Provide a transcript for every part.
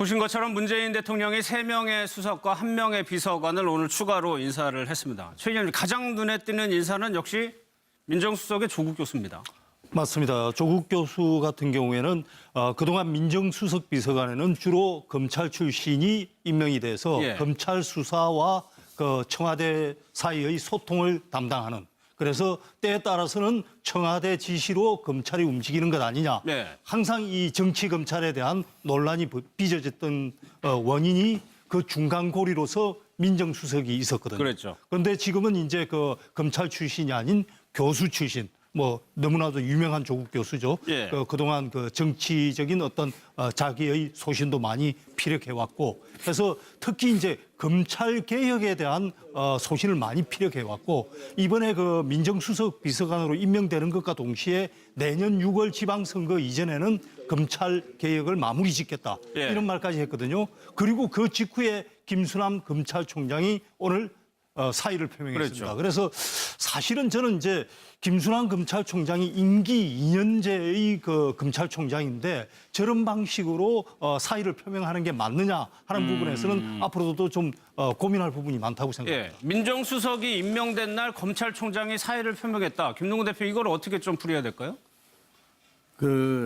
보신 것처럼 문재인 대통령이 3명의 수석과 1명의 비서관을 오늘 추가로 인사를 했습니다. 최 의원님, 가장 눈에 띄는 인사는 역시 민정수석의 조국 교수입니다. 맞습니다. 조국 교수 같은 경우에는 그동안 민정수석 비서관에는 주로 검찰 출신이 임명이 돼서 검찰 수사와 그 청와대 사이의 소통을 담당하는, 그래서 때에 따라서는 청와대 지시로 검찰이 움직이는 것 아니냐. 항상 이 정치 검찰에 대한 논란이 빚어졌던 원인이 그 중간고리로서 민정수석이 있었거든요. 그랬죠. 그런데 지금은 이제 그 검찰 출신이 아닌 교수 출신, 뭐 너무나도 유명한 조국 교수죠. 그동안 그 정치적인 어떤 자기의 소신도 많이 피력해 왔고, 그래서 특히 이제 검찰 개혁에 대한 소신을 많이 피력해 왔고, 이번에 그 민정수석 비서관으로 임명되는 것과 동시에 내년 6월 지방선거 이전에는 검찰 개혁을 마무리 짓겠다, 이런 말까지 했거든요. 그리고 그 직후에 김수남 검찰총장이 오늘 사의를 표명했습니다. 그래서 사실은 저는 이제 김순환 검찰총장이 임기 2년제의 그 검찰총장인데 저런 방식으로 사의를 표명하는 게 맞느냐 하는 부분에서는 앞으로도 좀 고민할 부분이 많다고 생각합니다. 민정수석이 임명된 날 검찰총장이 사의를 표명했다. 김동근 대표, 이걸 어떻게 좀 풀어야 될까요?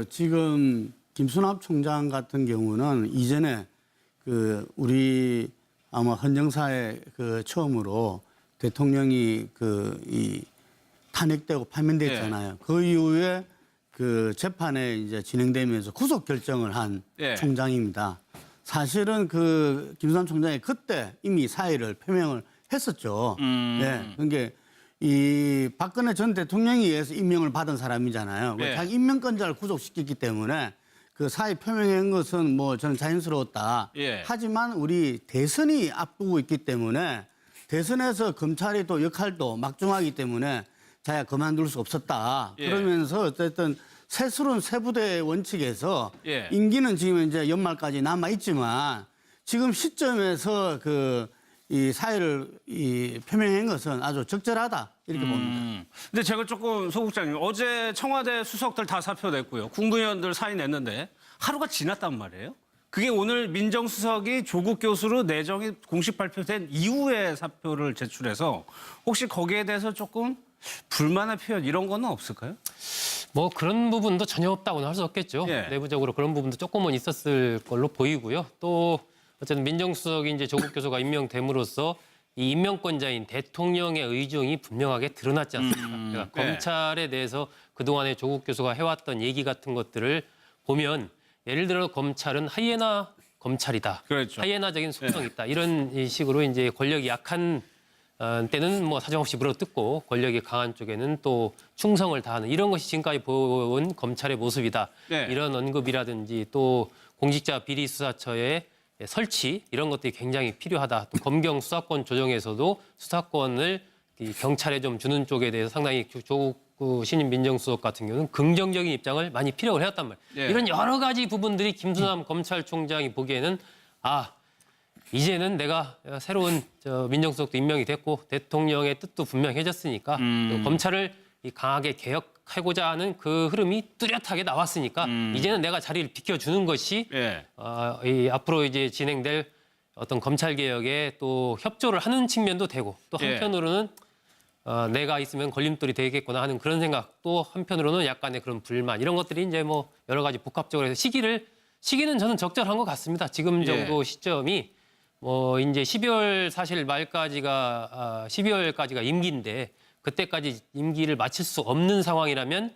지금 김순환 총장 같은 경우는 이전에 우리 아마 헌정사에 처음으로 대통령이 이 탄핵되고 파면됐잖아요. 그 이후에 재판에 이제 진행되면서 구속 결정을 한 총장입니다. 사실은 김수남 총장이 그때 이미 사의를 표명을 했었죠. 그러니까 이 박근혜 전 대통령에 의해서 임명을 받은 사람이잖아요. 자기 임명권자를 구속시켰기 때문에 그 사의 표명한 것은 뭐 저는 자연스러웠다. 하지만 우리 대선이 앞두고 있기 때문에 대선에서 검찰이 또 역할도 막중하기 때문에 자기가 그만둘 수 없었다. 그러면서 어쨌든 세술은 세부대 원칙에서 임기는 지금 이제 연말까지 남아 있지만 지금 시점에서 이 사의를 표명한 것은 아주 적절하다, 이렇게 봅니다. 근데 제가 조금, 소국장님, 어제 청와대 수석들 다 사표 냈고요. 국무위원들 사의 냈는데 하루가 지났단 말이에요. 그게 오늘 민정수석이 조국 교수로 내정이 공식 발표된 이후에 사표를 제출해서 혹시 거기에 대해서 조금 불만의 표현 이런 거는 없을까요? 뭐 그런 부분도 전혀 없다고는 할 수 없겠죠. 내부적으로 그런 부분도 조금은 있었을 걸로 보이고요. 또 어쨌든 민정수석이 이제 조국 교수가 임명됨으로써 이 임명권자인 대통령의 의중이 분명하게 드러났지 않습니까? 그러니까 검찰에 대해서 그동안에 조국 교수가 해왔던 얘기 같은 것들을 보면, 예를 들어 검찰은 하이에나 검찰이다. 하이에나적인 속성이 있다. 이런 식으로 이제 권력이 약한 때는 뭐 사정없이 물어뜯고 권력이 강한 쪽에는 또 충성을 다하는, 이런 것이 지금까지 본 검찰의 모습이다. 이런 언급이라든지 또 공직자 비리수사처의 설치, 이런 것들이 굉장히 필요하다. 또 검경 수사권 조정에서도 수사권을 경찰에 좀 주는 쪽에 대해서 상당히 조국 신임 민정수석 같은 경우는 긍정적인 입장을 많이 피력을 해왔단 말이에요. 이런 여러 가지 부분들이 김수남 검찰총장이 보기에는 이제는 내가 새로운 민정수석도 임명이 됐고 대통령의 뜻도 분명해졌으니까 또 검찰을 강하게 개혁하고자 하는 그 흐름이 뚜렷하게 나왔으니까 이제는 내가 자리를 비켜주는 것이 앞으로 이제 진행될 어떤 검찰 개혁에 또 협조를 하는 측면도 되고, 또 한편으로는 내가 있으면 걸림돌이 되겠구나 하는 그런 생각, 또 한편으로는 약간의 그런 불만, 이런 것들이 이제 뭐 여러 가지 복합적으로 해서 시기는 저는 적절한 것 같습니다. 지금 정도 시점이 뭐 이제 12월 사실 말까지가 12월까지가 임기인데 그때까지 임기를 마칠 수 없는 상황이라면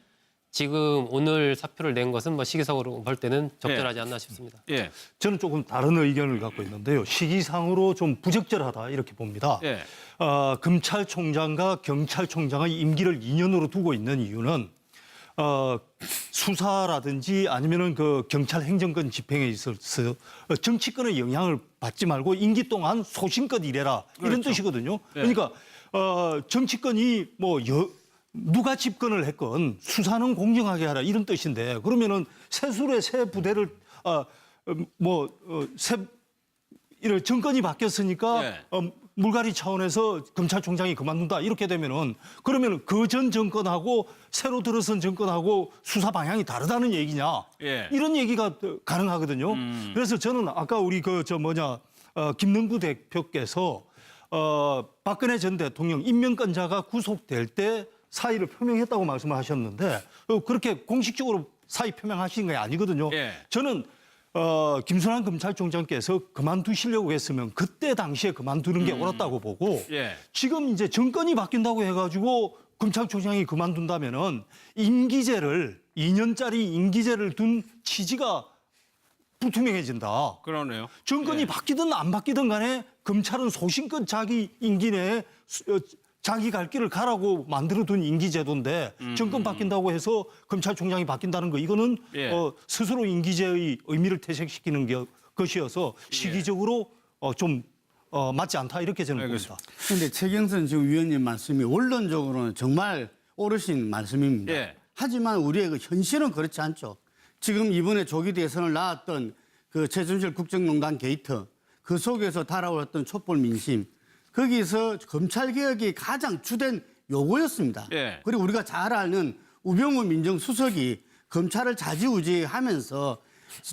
지금 오늘 사표를 낸 것은 뭐 시기상으로 볼 때는 적절하지 않나 싶습니다. 저는 조금 다른 의견을 갖고 있는데요. 시기상으로 좀 부적절하다, 이렇게 봅니다. 검찰총장과 경찰총장의 임기를 2년으로 두고 있는 이유는 수사라든지 아니면은 그 경찰 행정권 집행에 있어서 정치권의 영향을 받지 말고 임기 동안 소신껏 일해라, 이런 뜻이거든요. 그러니까 정치권이 뭐 누가 집권을 했건 수사는 공정하게 하라, 이런 뜻인데, 그러면은 세술의 새 부대를 이런 정권이 바뀌었으니까 물갈이 차원에서 검찰총장이 그만둔다 이렇게 되면은 그러면 그 전 정권하고 새로 들어선 정권하고 수사 방향이 다르다는 얘기냐? 예. 이런 얘기가 가능하거든요. 그래서 저는 아까 우리 김능구 대표께서 박근혜 전 대통령 임명권자가 구속될 때 사의를 표명했다고 말씀을 하셨는데 그렇게 공식적으로 사의 표명하신 게 아니거든요. 예. 저는 김순환 검찰총장께서 그만두시려고 했으면 그때 당시에 그만두는 게 옳았다고 보고 예. 지금 이제 정권이 바뀐다고 해가지고 검찰총장이 그만둔다면은 임기제를 2년짜리 임기제를 둔 취지가 불투명해진다. 그러네요. 정권이 바뀌든 안 바뀌든 간에 검찰은 소신껏 자기 임기 내에 자기 갈 길을 가라고 만들어둔 임기제도인데 정권 바뀐다고 해서 검찰총장이 바뀐다는 거 이거는 예. 스스로 임기제의 의미를 퇴색시키는 것이어서 시기적으로 좀 맞지 않다 이렇게 저는 봅니다. 그런데 최경선 지금 위원님 말씀이 원론적으로는 정말 옳으신 말씀입니다. 예. 하지만 우리의 그 현실은 그렇지 않죠. 지금 이번에 조기 대선을 낳았던 그 최순실 국정농단 게이트 그 속에서 달아올랐던 촛불 민심 거기서 검찰개혁이 가장 주된 요구였습니다. 예. 그리고 우리가 잘 아는 우병우 민정수석이 검찰을 좌지우지하면서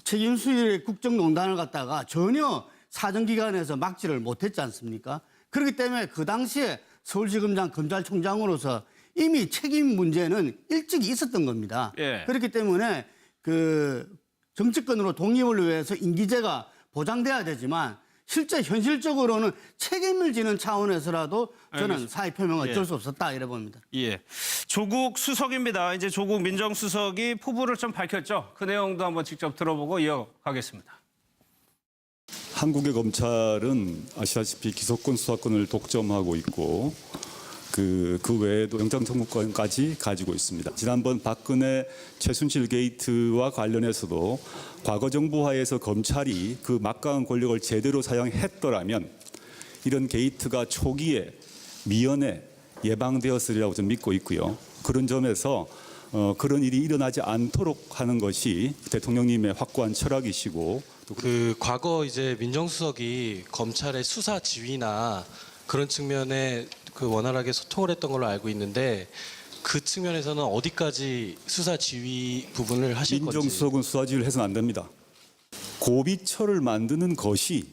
책임수일의 국정농단을 갖다가 전혀 사정기관에서 막지를 못했지 않습니까? 그렇기 때문에 그 당시에 서울지검장 검찰총장으로서 이미 책임 문제는 일찍 있었던 겁니다. 예. 그렇기 때문에 그 정치권으로 독립을 위해서 임기제가 보장돼야 되지만 실제 현실적으로는 책임을 지는 차원에서라도 저는 사의 표명 어쩔 수 없었다 이래 봅니다. 예. 조국 수석입니다. 이제 조국 민정수석이 포부를 좀 밝혔죠. 그 내용도 한번 직접 들어보고 이어가겠습니다. 한국의 검찰은 아시다시피 기소권, 수사권을 독점하고 있고 그 외에도 영장청구권까지 가지고 있습니다. 지난번 박근혜 최순실 게이트와 관련해서도 과거 정부 하에서 검찰이 그 막강한 권력을 제대로 사용했더라면 이런 게이트가 초기에 미연에 예방되었으리라고 저는 믿고 있고요. 그런 점에서 그런 일이 일어나지 않도록 하는 것이 대통령님의 확고한 철학이시고 그 과거 이제 민정수석이 검찰의 수사 지휘나 그런 측면에 그 원활하게 소통을 했던 걸로 알고 있는데 그 측면에서는 어디까지 수사 지휘 부분을 하실 건지. 민정수석은 수사 지휘를 해서는 안 됩니다. 고비처를 만드는 것이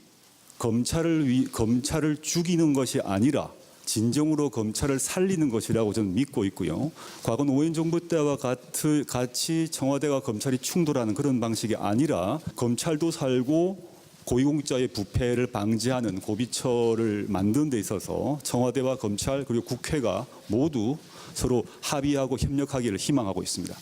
검찰을 죽이는 것이 아니라 진정으로 검찰을 살리는 것이라고 저는 믿고 있고요. 과거 노무현 정부 때와 같이 청와대와 검찰이 충돌하는 그런 방식이 아니라 검찰도 살고 고위공직자의 부패를 방지하는 고비처를 만드는 데 있어서 청와대와 검찰 그리고 국회가 모두 서로 합의하고 협력하기를 희망하고 있습니다.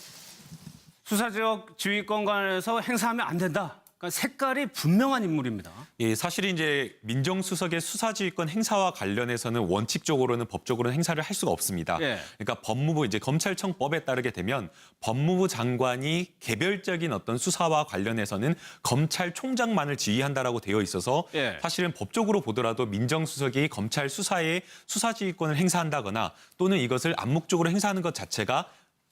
수사지역 지휘권 관해서 행사하면 안 된다. 그러니까 색깔이 분명한 인물입니다. 예, 사실 이제 민정수석의 수사지휘권 행사와 관련해서는 원칙적으로는 법적으로는 행사를 할 수가 없습니다. 예. 그러니까 법무부 이제 검찰청법에 따르게 되면 법무부 장관이 개별적인 어떤 수사와 관련해서는 검찰총장만을 지휘한다라고 되어 있어서 예. 사실은 법적으로 보더라도 민정수석이 검찰 수사에 수사지휘권을 행사한다거나 또는 이것을 암묵적으로 행사하는 것 자체가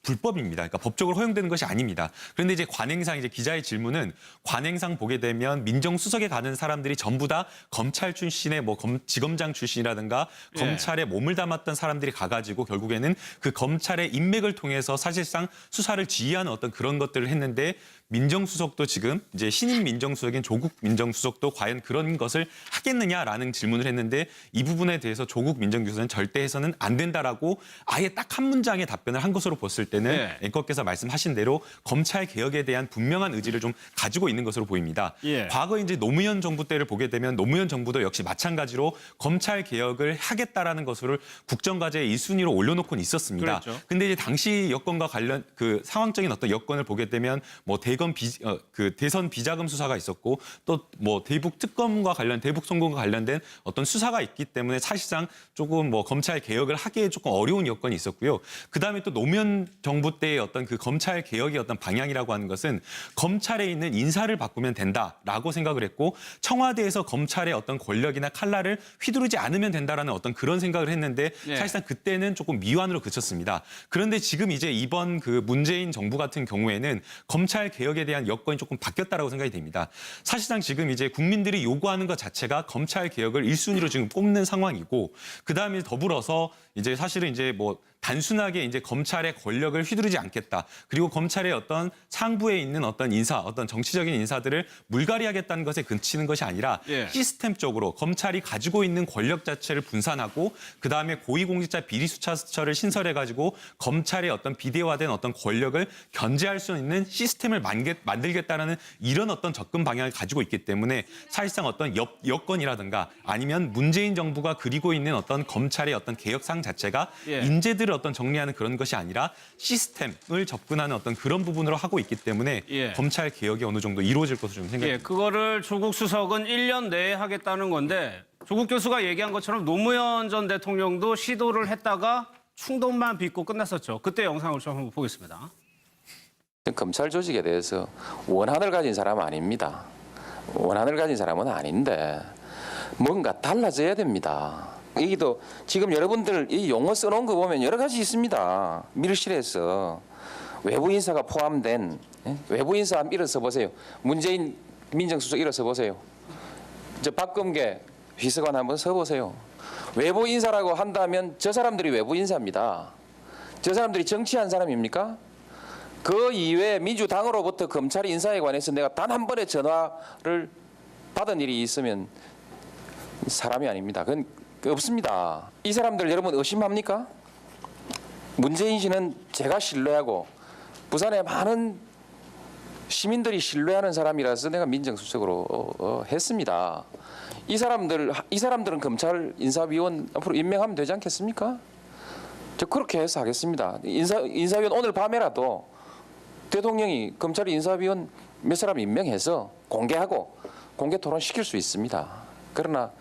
불법입니다. 그러니까 법적으로 허용되는 것이 아닙니다. 그런데 이제 관행상 이제 기자의 질문은 관행상 보게 되면 민정수석에 가는 사람들이 전부 다 검찰 출신의 뭐 지검장 출신이라든가 예. 검찰에 몸을 담았던 사람들이 가가지고 결국에는 그 검찰의 인맥을 통해서 사실상 수사를 지휘하는 어떤 그런 것들을 했는데 민정수석도 지금 이제 신임 민정수석인 조국 민정수석도 과연 그런 것을 하겠느냐라는 질문을 했는데 이 부분에 대해서 조국 민정수석은 절대 해서는 안 된다라고 아예 딱 한 문장의 답변을 한 것으로 봤을 때는 네. 앵커께서 말씀하신 대로 검찰 개혁에 대한 분명한 의지를 좀 가지고 있는 것으로 보입니다. 예. 과거 이제 노무현 정부 때를 보게 되면 노무현 정부도 역시 마찬가지로 검찰 개혁을 하겠다라는 것을 국정과제 1순위로 올려놓고는 있었습니다. 그랬죠. 근데 이제 당시 여건과 관련 그 상황적인 어떤 여건을 보게 되면 뭐 대선 비자금 수사가 있었고 또 뭐 대북 특검과 대북 송금과 관련된 어떤 수사가 있기 때문에 사실상 조금 뭐 검찰 개혁을 하기에 조금 어려운 여건이 있었고요. 그다음에 또 노무현 정부 때의 어떤 그 검찰 개혁의 어떤 방향이라고 하는 것은 검찰에 있는 인사를 바꾸면 된다라고 생각을 했고 청와대에서 검찰의 어떤 권력이나 칼날을 휘두르지 않으면 된다라는 어떤 그런 생각을 했는데 예. 사실상 그때는 조금 미완으로 그쳤습니다. 그런데 지금 이제 이번 그 문재인 정부 같은 경우에는 검찰 개혁에 대한 여건이 조금 바뀌었다라고 생각이 됩니다. 사실상 지금 이제 국민들이 요구하는 것 자체가 검찰 개혁을 1순위로 지금 꼽는 상황이고 그다음에 더불어서 이제 사실은 이제 뭐 단순하게 이제 검찰의 권력을 휘두르지 않겠다. 그리고 검찰의 어떤 상부에 있는 어떤 인사, 어떤 정치적인 인사들을 물갈이하겠다는 것에 그치는 것이 아니라 예. 시스템적으로 검찰이 가지고 있는 권력 자체를 분산하고 그다음에 고위공직자 비리수사처를 신설해가지고 검찰의 어떤 비대화된 어떤 권력을 견제할 수 있는 시스템을 만들겠다라는 이런 어떤 접근 방향을 가지고 있기 때문에 사실상 어떤 여건이라든가 아니면 문재인 정부가 그리고 있는 어떤 검찰의 어떤 개혁상 자체가 예. 인재들을 어떤 정리하는 그런 것이 아니라 시스템을 접근하는 어떤 그런 부분으로 하고 있기 때문에 예. 검찰 개혁이 어느 정도 이루어질 것으로 좀 생각합니다. 예, 그거를 조국 수석은 1년 내에 하겠다는 건데 조국 교수가 얘기한 것처럼 노무현 전 대통령도 시도를 했다가 충돌만 빚고 끝났었죠. 그때 영상을 좀 한번 보겠습니다. 검찰 조직에 대해서 원한을 가진 사람은 아닙니다. 원한을 가진 사람은 아닌데 뭔가 달라져야 됩니다. 여기도 지금 여러분들 이 용어 써놓은 거 보면 여러 가지 있습니다. 밀실에서 외부 인사가 포함된 외부 인사 한번 일어서 보세요. 문재인 민정수석 일어서 보세요. 저 박범계 비서관 한번 서 보세요. 외부 인사라고 한다면 저 사람들이 외부 인사입니다. 저 사람들이 정치한 사람입니까? 그 이외에 민주당으로부터 검찰 인사에 관해서 내가 단 한 번의 전화를 받은 일이 있으면 사람이 아닙니다. 그건 없습니다. 이 사람들 여러분 의심합니까? 문재인 씨는 제가 신뢰하고 부산의 많은 시민들이 신뢰하는 사람이라서 내가 민정수석으로 했습니다. 이 사람들은 검찰 인사위원 앞으로 임명하면 되지 않겠습니까? 저 그렇게 해서 하겠습니다. 인사위원 오늘 밤에라도 대통령이 검찰 인사위원 몇 사람 임명해서 공개하고 공개 토론시킬 수 있습니다. 그러나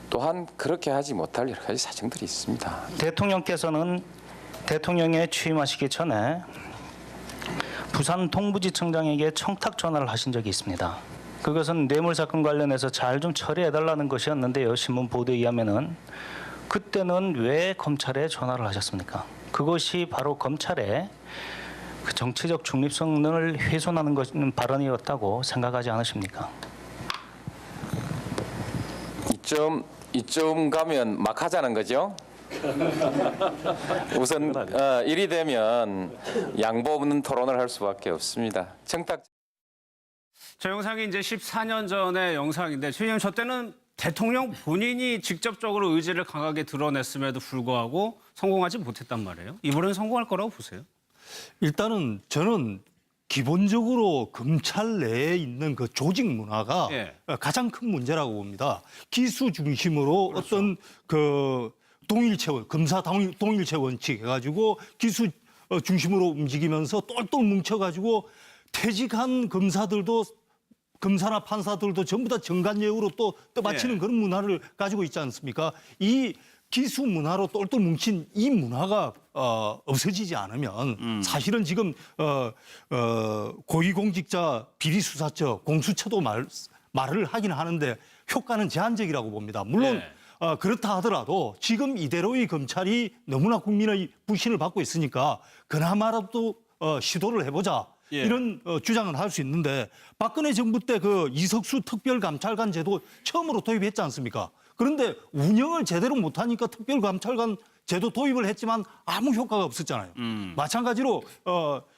또한 그렇게 하지 못할 여러 가지 사정들이 있습니다. 대통령께서는 대통령에 취임하시기 전에 부산 동부지청장에게 청탁 전화를 하신 적이 있습니다. 그것은 뇌물 사건 관련해서 잘 좀 처리해달라는 것이었는데요. 신문 보도에 의하면은 그때는 왜 검찰에 전화를 하셨습니까? 그것이 바로 검찰의 그 정치적 중립성을 훼손하는 발언이었다고 생각하지 않으십니까? 이쯤 가면 막 하자는 거죠. 우선 일이 되면 양보 없는 토론을 할 수밖에 없습니다. 청탁. 저 영상이 이제 14년 전의 영상인데 최의원 저 때는 대통령 본인이 직접적으로 의지를 강하게 드러냈음에도 불구하고 성공하지 못했단 말이에요. 이번에는 성공할 거라고 보세요? 일단은 저는 기본적으로 검찰 내에 있는 그 조직 문화가 예. 가장 큰 문제라고 봅니다. 기수 중심으로 그렇죠. 어떤 그 동일체원, 검사 동일체 원칙 해가지고 기수 중심으로 움직이면서 똘똘 뭉쳐가지고 퇴직한 검사나 판사들도 전부 다 정관예우로 또 떠받치는 예. 그런 문화를 가지고 있지 않습니까? 이 기수 문화로 똘똘 뭉친 이 문화가 없어지지 않으면 사실은 지금 고위공직자 비리수사처 공수처도 말을 하긴 하는데 효과는 제한적이라고 봅니다. 물론 네. 그렇다 하더라도 지금 이대로의 검찰이 너무나 국민의 불신을 받고 있으니까 그나마라도 시도를 해보자. 예. 이런 주장은 할 수 있는데 박근혜 정부 때 그 이석수 특별감찰관 제도 처음으로 도입했지 않습니까? 그런데 운영을 제대로 못하니까 특별감찰관 제도 도입을 했지만 아무 효과가 없었잖아요. 마찬가지로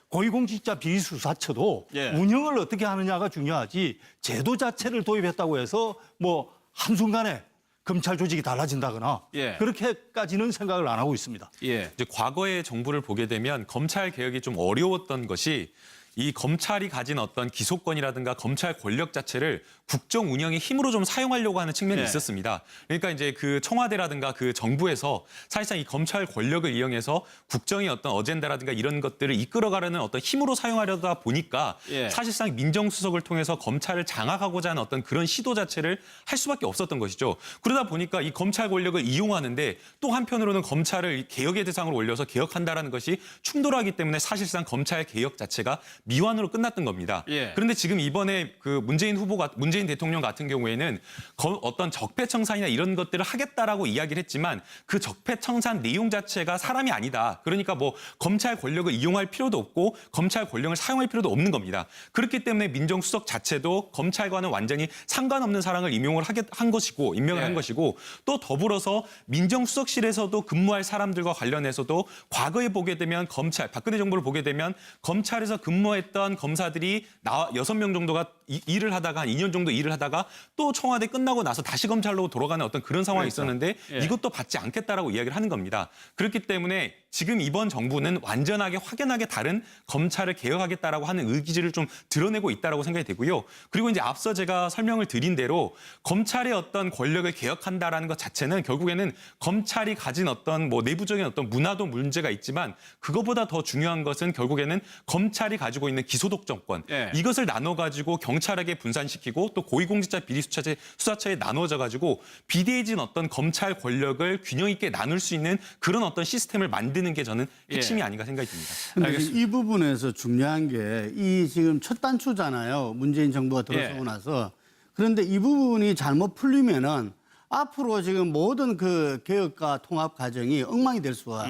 고위공직자 비리수사처도 예. 운영을 어떻게 하느냐가 중요하지 제도 자체를 도입했다고 해서 뭐 한순간에 검찰 조직이 달라진다거나 예. 그렇게까지는 생각을 안 하고 있습니다. 예. 이제 과거의 정부를 보게 되면 검찰 개혁이 좀 어려웠던 것이 이 검찰이 가진 어떤 기소권이라든가 검찰 권력 자체를 국정 운영의 힘으로 좀 사용하려고 하는 측면이 있었습니다. 그러니까 이제 그 청와대라든가 그 정부에서 사실상 이 검찰 권력을 이용해서 국정의 어떤 어젠다라든가 이런 것들을 이끌어가려는 어떤 힘으로 사용하려다 보니까 사실상 민정수석을 통해서 검찰을 장악하고자 하는 어떤 그런 시도 자체를 할 수밖에 없었던 것이죠. 그러다 보니까 이 검찰 권력을 이용하는데 또 한편으로는 검찰을 개혁의 대상으로 올려서 개혁한다라는 것이 충돌하기 때문에 사실상 검찰 개혁 자체가 미완으로 끝났던 겁니다. 그런데 지금 이번에 그 문재인 대통령 같은 경우에는 어떤 적폐청산이나 이런 것들을 하겠다라고 이야기를 했지만 그 적폐청산 내용 자체가 사람이 아니다. 그러니까 뭐 검찰 권력을 이용할 필요도 없고 검찰 권력을 사용할 필요도 없는 겁니다. 그렇기 때문에 민정수석 자체도 검찰과는 완전히 상관없는 사람을 임명을 한 것이고 또 더불어서 민정수석실에서도 근무할 사람들과 관련해서도 과거에 보게 되면 박근혜 정부를 보게 되면 검찰에서 근무했던 검사들이 6명 정도가 일을 하다가 한 2년 정도 일을 하다가 또 청와대 끝나고 나서 다시 검찰로 돌아가는 어떤 그런 상황이 있었는데 이것도 받지 않겠다라고 이야기를 하는 겁니다. 그렇기 때문에 지금 이번 정부는 완전하게 확연하게 다른 검찰을 개혁하겠다라고 하는 의지를 좀 드러내고 있다라고 생각이 되고요. 그리고 이제 앞서 제가 설명을 드린 대로 검찰의 어떤 권력을 개혁한다라는 것 자체는 결국에는 검찰이 가진 어떤 뭐 내부적인 어떤 문화도 문제가 있지만 그것보다 더 중요한 것은 결국에는 검찰이 가지고 있는 기소독점권 이것을 나눠가지고 경찰에게 분산시키고 또 고위공직자 비리수사처에 나눠져 가지고 비대해진 어떤 검찰 권력을 균형 있게 나눌 수 있는 그런 어떤 시스템을 만드는 게 저는 핵심이 아닌가 생각이 듭니다. 근데 이 부분에서 중요한 게 이 지금 첫 단추잖아요. 문재인 정부가 들어서고 나서. 그런데 이 부분이 잘못 풀리면은 앞으로 지금 모든 그 개혁과 통합 과정이 엉망이 될 수가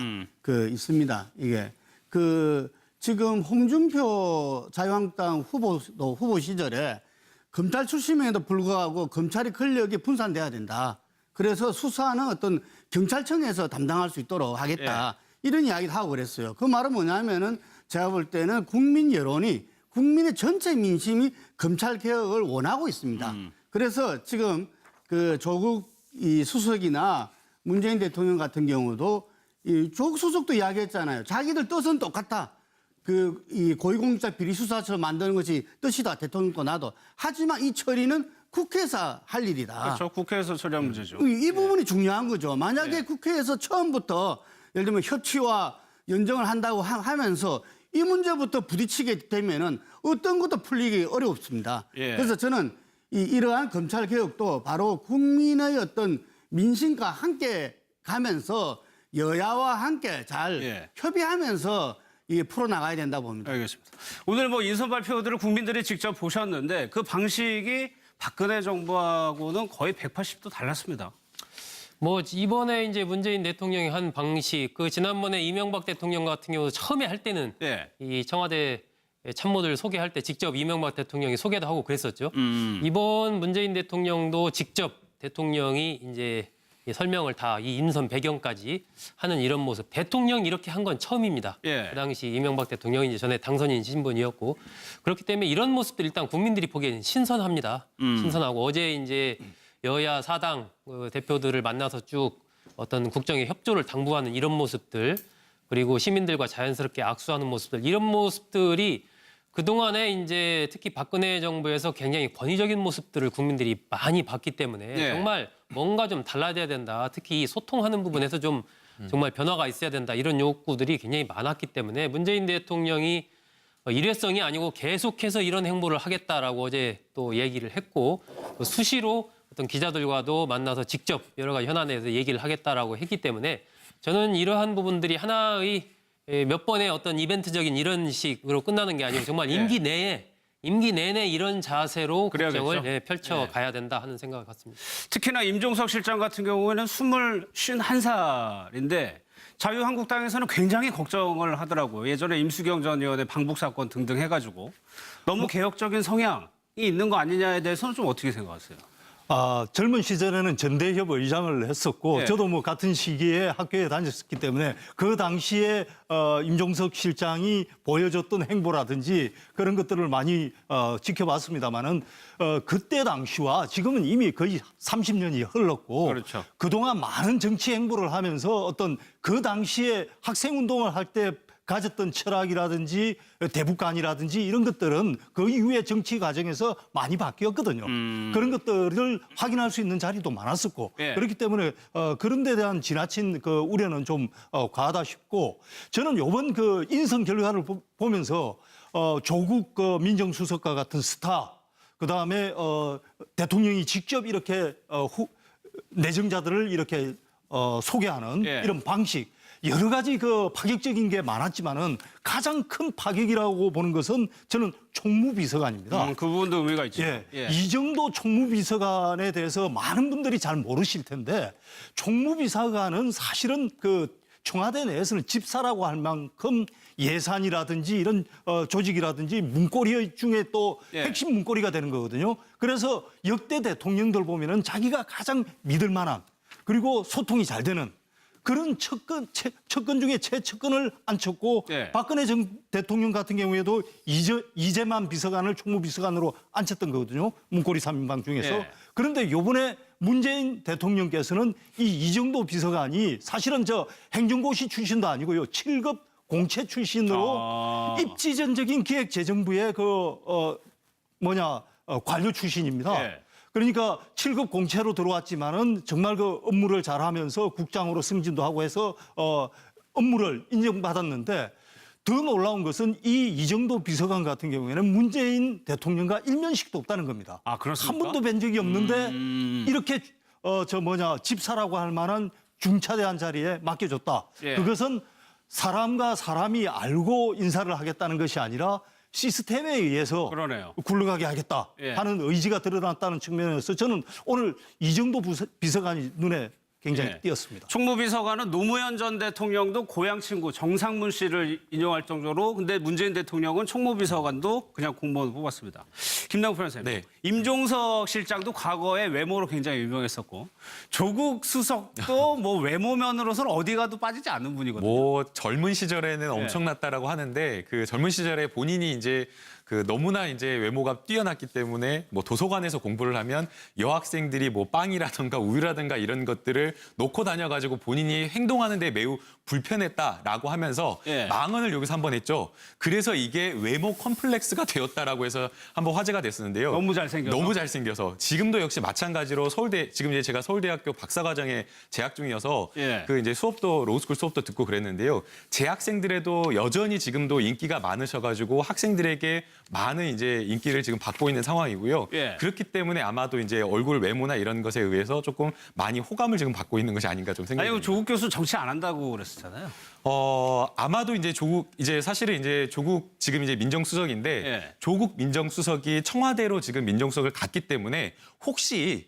있습니다. 이게 지금 홍준표 자유한국당 후보 시절에 검찰 출신임에도 불구하고 검찰이 권력이 분산돼야 된다. 그래서 수사는 어떤 경찰청에서 담당할 수 있도록 하겠다. 이런 이야기를 하고 그랬어요. 그 말은 뭐냐면은 제가 볼 때는 국민 여론이 국민의 전체 민심이 검찰 개혁을 원하고 있습니다. 그래서 지금 그 조국 이 수석이나 문재인 대통령 같은 경우도 이 조국 수석도 이야기했잖아요. 자기들 뜻은 똑같다. 이 고위공직자 비리수사처 만드는 것이 뜻이다. 대통령도 나도. 하지만 이 처리는 국회에서 할 일이다. 그렇죠. 국회에서 처리한 문제죠. 이 부분이 중요한 거죠. 만약에 국회에서 처음부터 예를 들면 협치와 연정을 한다고 하면서 이 문제부터 부딪히게 되면은 어떤 것도 풀리기 어렵습니다. 그래서 저는 이러한 검찰 개혁도 바로 국민의 어떤 민심과 함께 가면서 여야와 함께 잘 협의하면서 이게 풀어나가야 된다고 봅니다. 알겠습니다. 오늘 뭐 인선 발표들을 국민들이 직접 보셨는데 그 방식이 박근혜 정부하고는 거의 180도 달랐습니다. 뭐 이번에 이제 문재인 대통령이 한 방식, 그 지난번에 이명박 대통령 같은 경우 처음에 할 때는 이 청와대 참모들 소개할 때 직접 이명박 대통령이 소개도 하고 그랬었죠. 이번 문재인 대통령도 직접 대통령이 이제 설명을 다 이 인선 배경까지 하는 이런 모습. 대통령 이렇게 한 건 처음입니다. 그 당시 이명박 대통령이 이제 전에 당선인 신분이었고 그렇기 때문에 이런 모습들 일단 국민들이 보기에는 신선합니다. 신선하고 어제 이제 여야 사당 대표들을 만나서 쭉 어떤 국정의 협조를 당부하는 이런 모습들 그리고 시민들과 자연스럽게 악수하는 모습들 이런 모습들이 그동안에 이제 특히 박근혜 정부에서 굉장히 권위적인 모습들을 국민들이 많이 봤기 때문에 정말 뭔가 좀 달라져야 된다. 특히 소통하는 부분에서 좀 정말 변화가 있어야 된다. 이런 욕구들이 굉장히 많았기 때문에 문재인 대통령이 일회성이 아니고 계속해서 이런 행보를 하겠다라고 어제 또 얘기를 했고 또 수시로 어떤 기자들과도 만나서 직접 여러 가지 현안에 대해서 얘기를 하겠다라고 했기 때문에 저는 이러한 부분들이 하나의 몇 번의 어떤 이벤트적인 이런 식으로 끝나는 게 아니고 정말 임기 내내 이런 자세로 국정을 펼쳐가야 된다 하는 생각을 갖습니다. 특히나 임종석 실장 같은 경우에는 51살인데 자유한국당에서는 굉장히 걱정을 하더라고요. 예전에 임수경 전 의원의 방북 사건 등등 해가지고 너무 개혁적인 성향이 있는 거 아니냐에 대해서는 좀 어떻게 생각하세요? 젊은 시절에는 전대협 의장을 했었고 저도 뭐 같은 시기에 학교에 다녔었기 때문에 그 당시에 임종석 실장이 보여줬던 행보라든지 그런 것들을 많이 지켜봤습니다만은 그때 당시와 지금은 이미 거의 30년이 흘렀고 그동안 많은 정치 행보를 하면서 어떤 그 당시에 학생운동을 할 때 가졌던 철학이라든지 대북관이라든지 이런 것들은 그 이후에 정치 과정에서 많이 바뀌었거든요. 그런 것들을 확인할 수 있는 자리도 많았었고 예. 그렇기 때문에 그런 데 대한 지나친 그 우려는 좀 과하다 싶고 저는 이번 그 인선 결과를 보면서 조국 그 민정수석과 같은 스타 그다음에 대통령이 직접 이렇게 내정자들을 이렇게 소개하는 예. 이런 방식 여러 가지 그 파격적인 게 많았지만은 가장 큰 파격이라고 보는 것은 저는 총무비서관입니다. 그 부분도 의미가 있죠. 예. 예. 이 정도 총무비서관에 대해서 많은 분들이 잘 모르실 텐데 총무비서관은 사실은 그 청와대 내에서는 집사라고 할 만큼 예산이라든지 이런 조직이라든지 문고리 중에 또 예. 핵심 문고리가 되는 거거든요. 그래서 역대 대통령들 보면은 자기가 가장 믿을 만한 그리고 소통이 잘 되는 그런 척근 중에 최측근을 앉혔고 예. 박근혜 전 대통령 같은 경우에도 이재만 비서관을 총무비서관으로 앉혔던 거거든요. 문고리 3인방 중에서. 예. 그런데 이번에 문재인 대통령께서는 이 이정도 비서관이 사실은 저 행정고시 출신도 아니고요. 7급 공채 출신으로 입지전적인 기획재정부의 관료 출신입니다. 예. 그러니까 7급 공채로 들어왔지만은 정말 그 업무를 잘하면서 국장으로 승진도 하고 해서 업무를 인정받았는데 더 놀라운 것은 이정도 비서관 같은 경우에는 문재인 대통령과 일면식도 없다는 겁니다. 아, 그렇습니까? 한 번도 뵌 적이 없는데 이렇게 집사라고 할 만한 중차대한 자리에 맡겨줬다. 예. 그것은 사람과 사람이 알고 인사를 하겠다는 것이 아니라 시스템에 의해서 그러네요. 굴러가게 하겠다 예. 하는 의지가 드러났다는 측면에서 저는 오늘 이정도 비서관이 눈에 굉장히 예. 띄었습니다. 총무비서관은 노무현 전 대통령도 고향 친구 정상문 씨를 인용할 정도로 근데 문재인 대통령은 총무비서관도 그냥 공무원 뽑았습니다. 김남국 변호사님. 네. 임종석 실장도 과거에 외모로 굉장히 유명했었고 조국 수석도 뭐 외모면으로서는 어디 가도 빠지지 않는 분이거든요. 뭐 젊은 시절에는 엄청났다라고 하는데 그 젊은 시절에 본인이 이제 그 너무나 이제 외모가 뛰어났기 때문에 뭐 도서관에서 공부를 하면 여학생들이 뭐 빵이라든가 우유라든가 이런 것들을 놓고 다녀가지고 본인이 행동하는데 매우 불편했다라고 하면서 예. 망언을 여기서 한번 했죠. 그래서 이게 외모 컴플렉스가 되었다라고 해서 한번 화제가 됐었는데요. 너무 잘생겨서? 너무 잘생겨서 지금도 역시 마찬가지로 서울대 지금 이제 제가 서울대학교 박사과정에 재학 중이어서 예. 그 이제 수업도 로스쿨 수업도 듣고 그랬는데요. 재학생들에도 여전히 지금도 인기가 많으셔가지고 학생들에게 많은 이제 인기를 지금 받고 있는 상황이고요. 예. 그렇기 때문에 아마도 이제 얼굴 외모나 이런 것에 의해서 조금 많이 호감을 지금 받고 있는 것이 아닌가 좀 생각이 아니 듭니다. 조국 교수 정치 안 한다고 그랬었잖아요. 아마도 이제 사실은 이제 조국 지금 이제 민정수석인데 예. 조국 민정수석이 청와대로 지금 민정수석을 갔기 때문에 혹시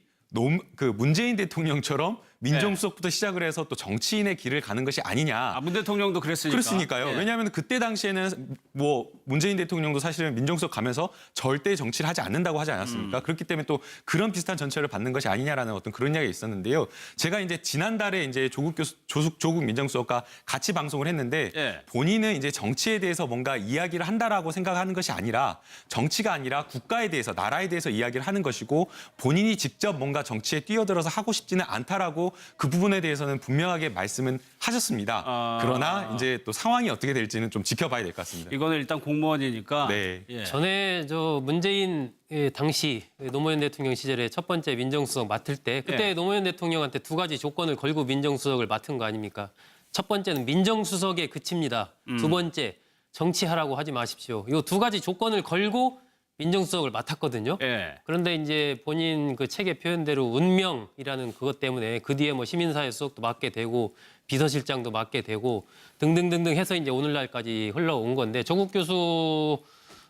그 문재인 대통령처럼 민정수석부터 시작을 해서 또 정치인의 길을 가는 것이 아니냐. 문 대통령도 그랬으니까. 그렇으니까요. 예. 왜냐하면 그때 당시에는 뭐 문재인 대통령도 사실은 민정수석 가면서 절대 정치를 하지 않는다고 하지 않았습니까? 그렇기 때문에 또 그런 비슷한 전철을 받는 것이 아니냐라는 어떤 그런 이야기가 있었는데요. 제가 이제 지난달에 이제 조국 민정수석과 같이 방송을 했는데 예. 본인은 이제 정치에 대해서 뭔가 이야기를 한다라고 생각하는 것이 아니라 정치가 아니라 국가에 대해서 나라에 대해서 이야기를 하는 것이고 본인이 직접 뭔가 정치에 뛰어들어서 하고 싶지는 않다라고 그 부분에 대해서는 분명하게 말씀은 하셨습니다. 그러나 이제 또 상황이 어떻게 될지는 좀 지켜봐야 될 것 같습니다. 이거는 일단 공무원이니까. 네. 예. 전에 문재인 당시 노무현 대통령 시절에 첫 번째 민정수석 맡을 때 그때 예. 노무현 대통령한테 두 가지 조건을 걸고 민정수석을 맡은 거 아닙니까? 첫 번째는 민정수석에 그칩니다. 두 번째 정치하라고 하지 마십시오. 이 두 가지 조건을 걸고 민정수석을 맡았거든요. 예. 그런데 이제 본인 그 책의 표현대로 운명이라는 그것 때문에 그 뒤에 뭐 시민사회 수석도 맡게 되고 비서실장도 맡게 되고 등등등등 해서 이제 오늘날까지 흘러온 건데 조국 교수도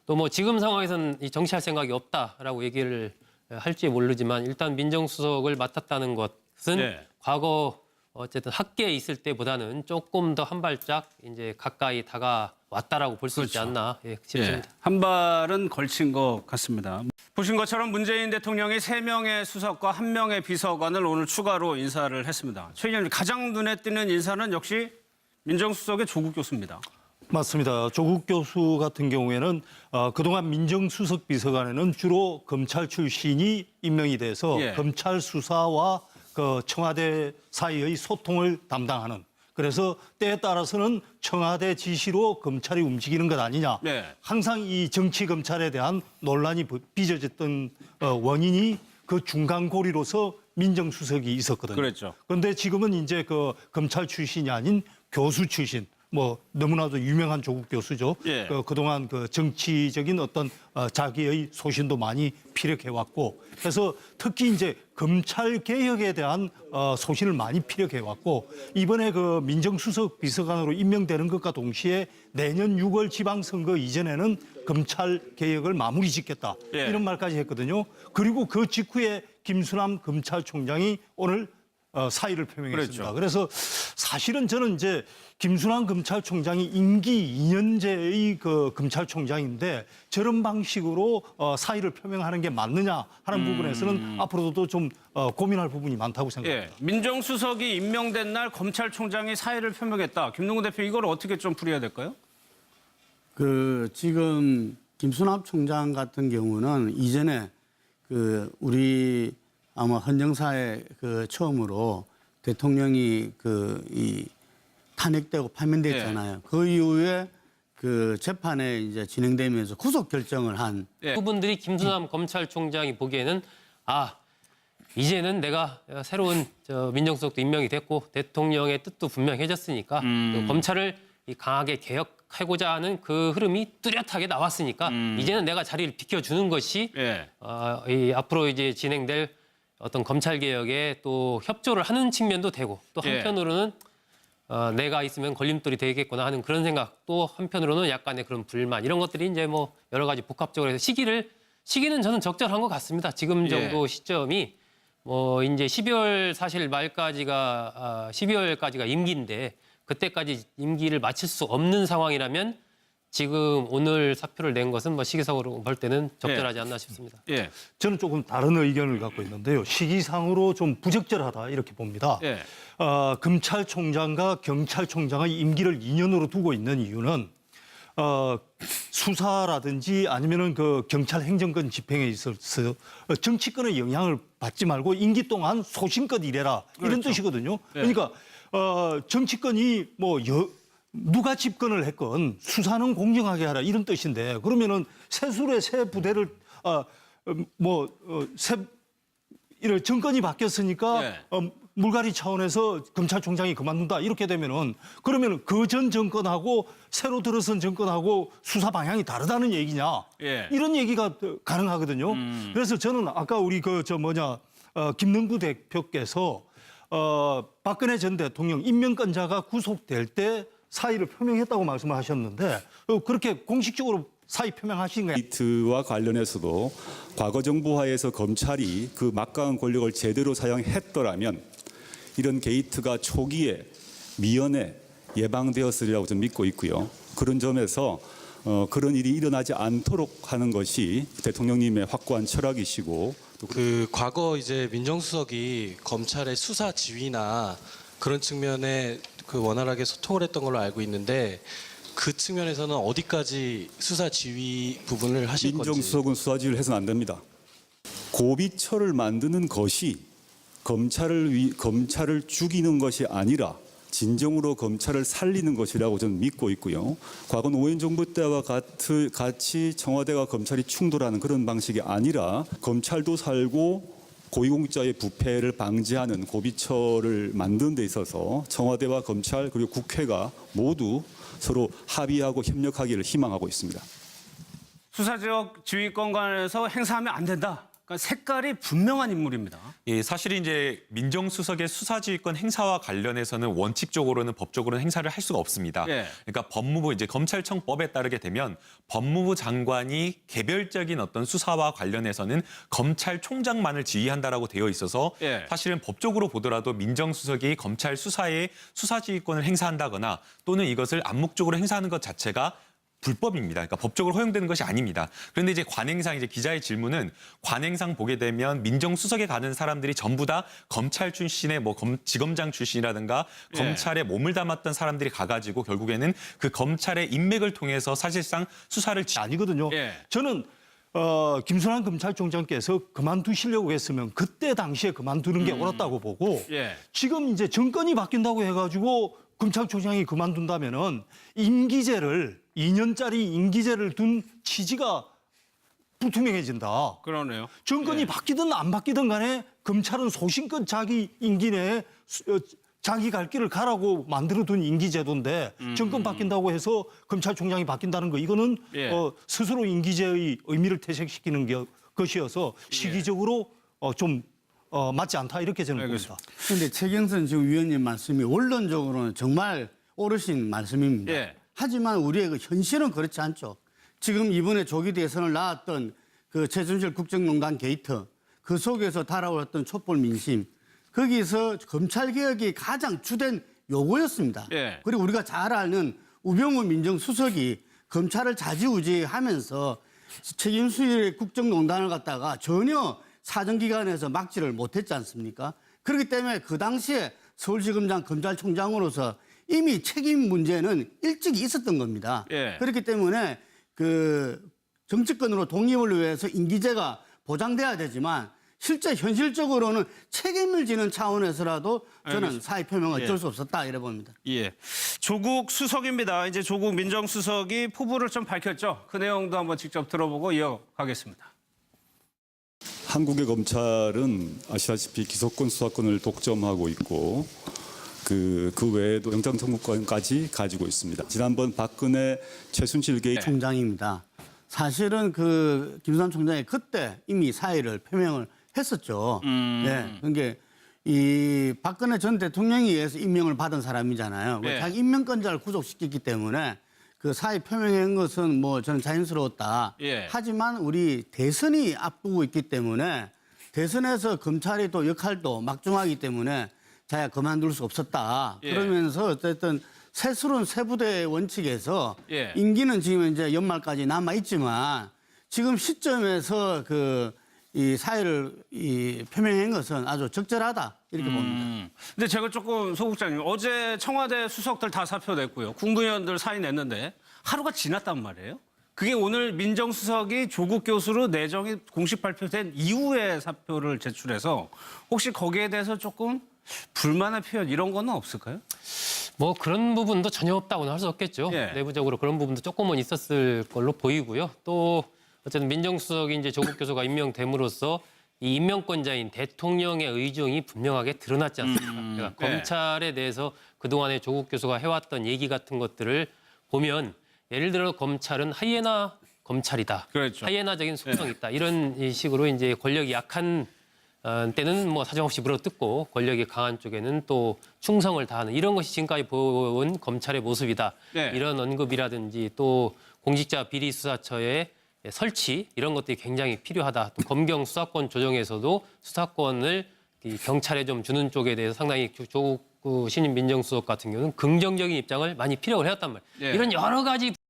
뭐 지금 상황에서는 이 정치할 생각이 없다라고 얘기를 할지 모르지만 일단 민정수석을 맡았다는 것은 예. 과거 어쨌든 학계에 있을 때보다는 조금 더 한 발짝 이제 가까이 다가왔다라고 볼 수 있지 않나 싶습니다. 예. 한 발은 걸친 것 같습니다. 보신 것처럼 문재인 대통령이 3명의 수석과 1명의 비서관을 오늘 추가로 인사를 했습니다. 최 의원님, 가장 눈에 띄는 인사는 역시 민정수석의 조국 교수입니다. 맞습니다. 조국 교수 같은 경우에는 그동안 민정수석 비서관에는 주로 검찰 출신이 임명이 돼서 예. 검찰 수사와 그 청와대 사이의 소통을 담당하는 그래서 때에 따라서는 청와대 지시로 검찰이 움직이는 것 아니냐. 네. 항상 이 정치 검찰에 대한 논란이 빚어졌던 원인이 그 중간고리로서 민정수석이 있었거든요. 그랬죠. 그런데 지금은 이제 그 검찰 출신이 아닌 교수 출신, 뭐 너무나도 유명한 조국 교수죠. 예. 그동안 그 정치적인 어떤 자기의 소신도 많이 피력해 왔고, 그래서 특히 이제 검찰 개혁에 대한 소신을 많이 피력해 왔고, 이번에 그 민정수석 비서관으로 임명되는 것과 동시에 내년 6월 지방선거 이전에는 검찰 개혁을 마무리 짓겠다, 예. 이런 말까지 했거든요. 그리고 그 직후에 김수남 검찰총장이 오늘 사의를 표명했습니다. 그렇죠. 그래서 사실은 저는 이제 김순환 검찰총장이 임기 2년제의 그 검찰총장인데 저런 방식으로 사의를 표명하는 게 맞느냐 하는 부분에서는 앞으로도 좀 고민할 부분이 많다고 생각합니다. 예. 민정수석이 임명된 날 검찰총장이 사의를 표명했다. 김동관 대표 이걸 어떻게 좀 풀어야 될까요? 그 지금 김수남 총장 같은 경우는 이전에 그 우리 아마 헌정사에 그 처음으로 대통령이 이 탄핵되고 파면됐잖아요. 그 이후에 그 재판에 이제 진행되면서 구속 결정을 한 그분들이 김수남 검찰총장이 보기에는 이제는 내가 새로운 민정수석도 임명이 됐고 대통령의 뜻도 분명해졌으니까 또 검찰을 강하게 개혁하고자 하는 그 흐름이 뚜렷하게 나왔으니까 이제는 내가 자리를 비켜주는 것이 앞으로 이제 진행될 어떤 검찰 개혁에 또 협조를 하는 측면도 되고 또 한편으로는 내가 있으면 걸림돌이 되겠구나 하는 그런 생각, 또 한편으로는 약간의 그런 불만, 이런 것들이 이제 뭐 여러 가지 복합적으로 해서 시기는 저는 적절한 것 같습니다. 지금 정도 시점이 뭐 이제 12월 사실 말까지가 12월까지가 임기인데 그때까지 임기를 마칠 수 없는 상황이라면 지금 오늘 사표를 낸 것은 뭐 시기상으로 볼 때는 적절하지 않나 싶습니다. 예. 저는 조금 다른 의견을 갖고 있는데요. 시기상으로 좀 부적절하다 이렇게 봅니다. 예. 검찰총장과 경찰총장의 임기를 2년으로 두고 있는 이유는 수사라든지 아니면은 그 경찰 행정권 집행에 있어서 정치권의 영향을 받지 말고 임기 동안 소신껏 일해라, 이런 뜻이거든요. 그러니까 정치권이 누가 집권을 했건 수사는 공정하게 하라, 이런 뜻인데, 그러면은 새술의 새 부대를 이런 정권이 바뀌었으니까 물갈이 차원에서 검찰총장이 그만둔다, 이렇게 되면은 그러면은 그 전 정권하고 새로 들어선 정권하고 수사 방향이 다르다는 얘기냐, 이런 얘기가 가능하거든요. 그래서 저는 아까 우리 김능구 대표께서 박근혜 전 대통령 임명권자가 구속될 때 사의를 표명했다고 말씀을 하셨는데 그렇게 공식적으로 사의 표명하신 거예요? 게이트와 관련해서도 과거 정부 하에서 검찰이 그 막강한 권력을 제대로 사용했더라면 이런 게이트가 초기에 미연에 예방되었으리라고 저는 믿고 있고요. 그런 점에서 그런 일이 일어나지 않도록 하는 것이 대통령님의 확고한 철학이시고, 그 과거 이제 민정수석이 검찰의 수사 지휘나 그런 측면에 그 원활하게 소통을 했던 걸로 알고 있는데 그 측면에서는 어디까지 수사 지휘 부분을 하실 건지. 민정수석은 수사 지휘를 해서는 안 됩니다. 고비처를 만드는 것이 검찰을 죽이는 것이 아니라 진정으로 검찰을 살리는 것이라고 저는 믿고 있고요. 과거 노무현 정부 때와 같이 청와대와 검찰이 충돌하는 그런 방식이 아니라 검찰도 살고 고위공직자의 부패를 방지하는 고비처를 만드는 데 있어서 청와대와 검찰 그리고 국회가 모두 서로 합의하고 협력하기를 희망하고 있습니다. 수사지역 지휘권 관련해서 행사하면 안 된다. 그러니까 색깔이 분명한 인물입니다. 예, 사실 이제 민정수석의 수사지휘권 행사와 관련해서는 원칙적으로는 법적으로는 행사를 할 수가 없습니다. 그러니까 법무부 이제 검찰청법에 따르게 되면 법무부 장관이 개별적인 어떤 수사와 관련해서는 검찰총장만을 지휘한다라고 되어 있어서 사실은 법적으로 보더라도 민정수석이 검찰 수사에 수사지휘권을 행사한다거나 또는 이것을 암묵적으로 행사하는 것 자체가 불법입니다. 그러니까 법적으로 허용되는 것이 아닙니다. 그런데 이제 관행상 이제 기자의 질문은 관행상 보게 되면 민정수석에 가는 사람들이 전부 다 검찰 출신의 지검장 출신이라든가 검찰에 몸을 담았던 사람들이 가가지고 결국에는 그 검찰의 인맥을 통해서 사실상 수사를 아니거든요. 저는 김순환 검찰총장께서 그만두시려고 했으면 그때 당시에 그만두는 게 옳았다고 보고 지금 이제 정권이 바뀐다고 해가지고 검찰총장이 그만둔다면은 임기제를 2년짜리 임기제를 둔 취지가 불투명해진다. 그러네요. 정권이 바뀌든 안 바뀌든 간에 검찰은 소신껏 자기 임기 내에 자기 갈 길을 가라고 만들어둔 임기제도인데 정권 바뀐다고 해서 검찰총장이 바뀐다는 거 이거는 스스로 임기제의 의미를 퇴색시키는 것이어서 시기적으로 좀 맞지 않다 이렇게 저는 봅니다. 그런데 최경선 지금 위원님 말씀이 원론적으로는 정말 옳으신 말씀입니다. 하지만 우리의 그 현실은 그렇지 않죠. 지금 이번에 조기 대선을 낳았던 그 최순실 국정농단 게이트, 그 속에서 달아올랐던 촛불 민심, 거기서 검찰개혁이 가장 주된 요구였습니다. 그리고 우리가 잘 아는 우병우 민정수석이 검찰을 좌지우지하면서 책임수의 국정농단을 갖다가 전혀 사정기관에서 막지를 못했지 않습니까? 그렇기 때문에 그 당시에 서울지검장 검찰총장으로서 이미 책임 문제는 일찍 있었던 겁니다. 그렇기 때문에 그 정치권으로 독립을 위해서 임기제가 보장돼야 되지만 실제 현실적으로는 책임을 지는 차원에서라도 저는 사의 표명은 어쩔 수 없었다 이래 봅니다. 조국 수석입니다. 이제 조국 민정수석이 포부를 좀 밝혔죠. 그 내용도 한번 직접 들어보고 이어가겠습니다. 한국의 검찰은 아시다시피 기소권 수사권을 독점하고 있고 그 외에도 영장 청구권까지 가지고 있습니다. 지난번 박근혜 최순실 게이트 총장입니다. 사실은 그 김수남 총장이 그때 이미 사의를 표명을 했었죠. 그러니까 이 박근혜 전 대통령에 의해서 임명을 받은 사람이잖아요. 자기 임명권자를 구속시켰기 때문에 그 사의 표명한 것은 뭐 저는 자연스러웠다. 하지만 우리 대선이 앞두고 있기 때문에 대선에서 검찰이 또 역할도 막중하기 때문에 자기가 그만둘 수 없었다. 그러면서 어쨌든 새스러운 세부대 원칙에서 임기는 지금 이제 연말까지 남아 있지만 지금 시점에서 이 사의를 표명한 것은 아주 적절하다 이렇게 봅니다. 근데 제가 조금 소 국장님 어제 청와대 수석들 다 사표 냈고요. 국무위원들 사의 냈는데 하루가 지났단 말이에요. 그게 오늘 민정수석이 조국 교수로 내정이 공식 발표된 이후에 사표를 제출해서 혹시 거기에 대해서 조금 불만의 표현 이런 거는 없을까요? 뭐 그런 부분도 전혀 없다고는 할 수 없겠죠. 내부적으로 그런 부분도 조금은 있었을 걸로 보이고요. 또 어쨌든 민정수석이 이제 조국 교수가 임명됨으로써 이 임명권자인 대통령의 의중이 분명하게 드러났지 않습니까? 그러니까 검찰에 대해서 그동안에 조국 교수가 해왔던 얘기 같은 것들을 보면 예를 들어 검찰은 하이에나 검찰이다. 하이에나적인 속성이 있다. 이런 식으로 이제 권력이 약한 때는 뭐 사정없이 물어뜯고 권력이 강한 쪽에는 또 충성을 다하는 이런 것이 지금까지 본 검찰의 모습이다. 이런 언급이라든지 또 공직자 비리수사처의 설치 이런 것들이 굉장히 필요하다. 또 검경 수사권 조정에서도 수사권을 경찰에 좀 주는 쪽에 대해서 상당히 조국 신임 민정수석 같은 경우는 긍정적인 입장을 많이 피력을 해왔단 말이에요. 이런 여러 가지